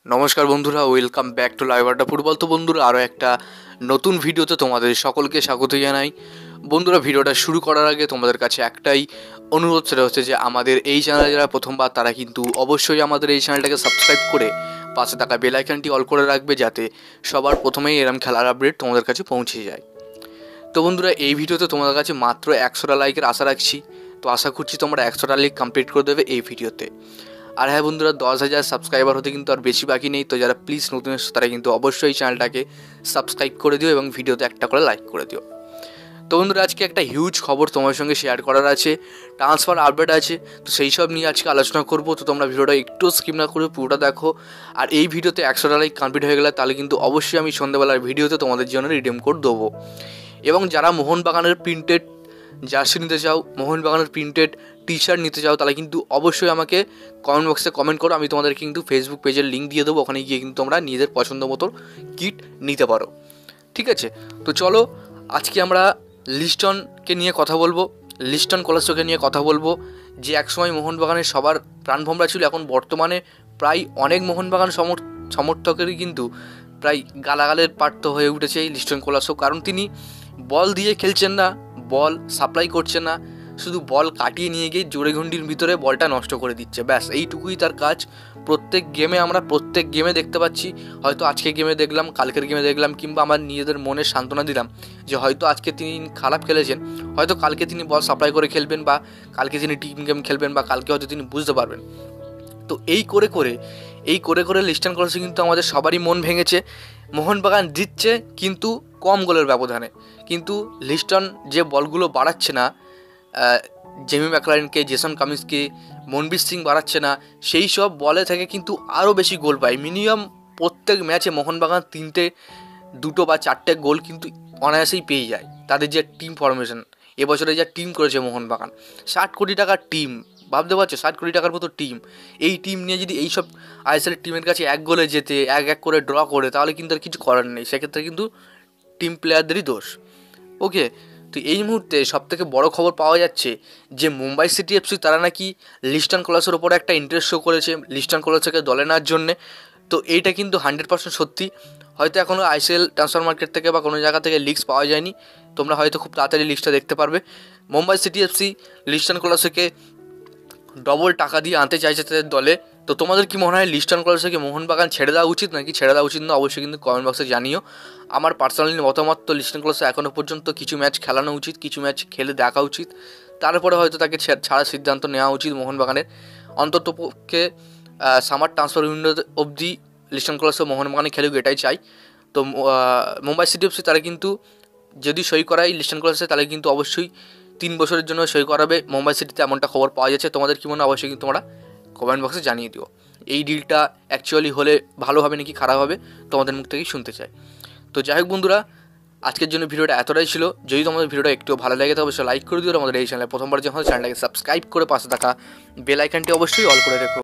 নমস্কার বন্ধুরা, welcome back to live আড্ডা ফুটবল। তো বন্ধুরা, আরও একটা নতুন ভিডিওতে তোমাদের সকলকে স্বাগত জানাই। বন্ধুরা, ভিডিওটা শুরু করার আগে তোমাদের কাছে একটাই অনুরোধ, সেটা হচ্ছে যে আমাদের এই চ্যানেলে যারা প্রথমবার তারা কিন্তু অবশ্যই আমাদের এই চ্যানেলটাকে সাবস্ক্রাইব করে পাশে থাকা বেল আইকনটি অল করে রাখবে, যাতে সবার প্রথমেই এরম খেলার আপডেট তোমাদের কাছে পৌঁছে যায়। তো বন্ধুরা, এই ভিডিওতে তোমাদের কাছে মাত্র 100টা লাইকের আশা রাখছি। তো আশা করছি তোমরা 100টা লাইক কমপ্লিট করে দেবে এই ভিডিওতে। আর হ্যাঁ বন্ধুরা, 10,000 সাবস্ক্রাইবার হতে কিন্তু আর বেশি বাকি নেই। তো যারা প্লিজ নতুন এসেছো তারা কিন্তু অবশ্যই চ্যানেলটাকে সাবস্ক্রাইব করে দিও এবং ভিডিওতে একটা করে লাইক করে দিও। তো বন্ধুরা, আজকে একটা হিউজ খবর তোমার সঙ্গে শেয়ার করার আছে, ট্রান্সফার আপডেট আছে। তো সেই সব নিয়ে আজকে আলোচনা করবো। তো তোমরা ভিডিওটা একটু স্কিপ না করে পুরোটা দেখো। আর এই ভিডিওতে 100টা লাইক কমপ্লিট হয়ে গেলে তাহলে কিন্তু অবশ্যই আমি সন্ধ্যাবেলার ভিডিওতে তোমাদের জন্য রিডিম কোড দেবো। এবং যারা মোহনবাগানের প্রিন্টেড জার্সি নিতে চাও, মোহনবাগানের প্রিন্টেড টি শার্ট নিতে চাও, তাহলে কিন্তু অবশ্যই আমাকে কমেন্ট বক্সে কমেন্ট করো। আমি তোমাদের কিন্তু ফেসবুক পেজের লিঙ্ক দিয়ে দেবো, ওখানে গিয়ে কিন্তু তোমরা নিজেদের পছন্দ মতো কিট নিতে পারো। ঠিক আছে, তো চলো আজকে আমরা লিস্টনকে নিয়ে কথা বলবো, লিস্টন কলাসোকে নিয়ে কথা বলবো, যে একসময় মোহনবাগানের সবার প্রাণভোমরা ছিল। এখন বর্তমানে প্রায় অনেক মোহনবাগান সমর্থকেরই কিন্তু প্রায় গালাগালের পাত্র হয়ে উঠেছে এই লিস্টন কোলাসো। কারণ তিনি বল দিয়ে খেলছেন না, বল সাপ্লাই করছেন না, শুধু বল কাটিয়ে নিয়ে গিয়ে জোরে ঘন্ডির ভিতরে বলটা নষ্ট করে দিচ্ছে, ব্যাস এইটুকুই তার কাজ। প্রত্যেক গেমে দেখতে পাচ্ছি, হয়তো আজকে গেমে দেখলাম, কালকের গেমে দেখলাম, কিংবা আমার নিজেদের মনে সান্ত্বনা দিলাম যে হয়তো আজকে তিনি খারাপ খেলেছেন, হয়তো কালকে তিনি বল সাপ্লাই করে খেলবেন, বা কালকে তিনি টিম গেম খেলবেন, বা কালকে হয়তো তিনি বুঝতে পারবেন। তো এই করে করে লিস্টন কলাসো কিন্তু আমাদের সবারই মন ভেঙেছে। মোহনবাগান জিতছে কিন্তু কম গোলের ব্যবধানে, কিন্তু লিস্টন যে বলগুলো বাড়াচ্ছে না, জেমি ম্যাকলারেনকে, জেসন কামিন্সকে, মনবীর সিং বাড়াচ্ছে না, সেই সব বলে থেকে কিন্তু আরও বেশি গোল পায়। মিনিমাম প্রত্যেক ম্যাচে মোহনবাগান 3টে, 2টো বা 4টে গোল কিন্তু অনায়াসেই পেয়ে যায়। তাদের যে টিম ফরমেশন, এবছরে যা টিম করেছে মোহনবাগান, 60 কোটি টাকার টিম, ভাবতে পারছো 60 কোটি টাকার মতো টিম। এই টিম নিয়ে যদি এইসব আইএসএল টিমের কাছে এক গোলে যেতে, এক করে ড্র করে, তাহলে কিন্তু আর কিছু করার নেই। সেক্ষেত্রে কিন্তু টিম প্লেয়ারদেরই দোষ। ওকে, তো এই মুহূর্তে সবথেকে বড় খবর পাওয়া যাচ্ছে যে মুম্বাই সিটি এফসি তারা নাকি লিস্টন কোলাসোর ওপরে একটা ইন্টারেস্ট শো করেছে লিস্টন কোলাসোকে দলে নেওয়ার জন্যে। তো এইটা কিন্তু 100% সত্যি। হয়তো এখনও আইএসএল ট্রান্সফার মার্কেট থেকে বা কোনো জায়গা থেকে লিস্ট পাওয়া যায়নি, তোমরা হয়তো খুব তাড়াতাড়ি লিস্টটা দেখতে পারবে। মুম্বাই সিটি এফসি লিস্টন কোলাসোকে ডবল টাকা দিয়ে আনতে চাইছে তাদের দলে। তো তোমাদের কি মনে হয়, লিস্টন কোলাসোকে মোহনবাগান ছেড়ে দেওয়া উচিত নাকি ছেড়ে দেওয়া উচিত না? অবশ্যই কিন্তু কমেন্ট বক্সে জানিও। আমার পার্সোনালি মতামত, তো লিস্টন কোলাসো এখনও পর্যন্ত কিছু ম্যাচ খেলানো উচিত, কিছু ম্যাচ খেলে দেখা উচিত, তারপরে হয়তো তাকে ছাড়ার সিদ্ধান্ত নেওয়া উচিত মোহনবাগানের। অন্ততপক্ষে সামার ট্রান্সফার উইন্ডো অবধি লিস্টন কোলাসো মোহনবাগানে খেলুক, এটাই চাই। তো মুম্বাই সিটি এফসি তারা কিন্তু যদি সই করায় লিস্টন কোলাসো, তাহলে কিন্তু অবশ্যই 3 বছরের জন্য সই করাবে মুম্বাই সিটিতে, এমনটা খবর পাওয়া যাচ্ছে। তোমাদের কি মনে হয় অবশ্যই কিন্তু তোমরা কমেন্ট বক্সে জানিয়ে দিও। এই ডিলটা অ্যাকচুয়ালি হলে ভালো হবে নাকি খারাপ হবে, তোমাদের মুখ থেকেই শুনতে চাই। তো যাই হোক বন্ধুরা, আজকের জন্য ভিডিওটা এতটাই ছিল। যদি তোমাদের ভিডিওটা একটু ভালো লাগে তবে অবশ্যই লাইক করে দিও। আমাদের এই চ্যানেলে প্রথমবার যখন চ্যানেলটাকে সাবস্ক্রাইব করে পাশে থাকা বেল আইকনটি অবশ্যই অল করে রেখো।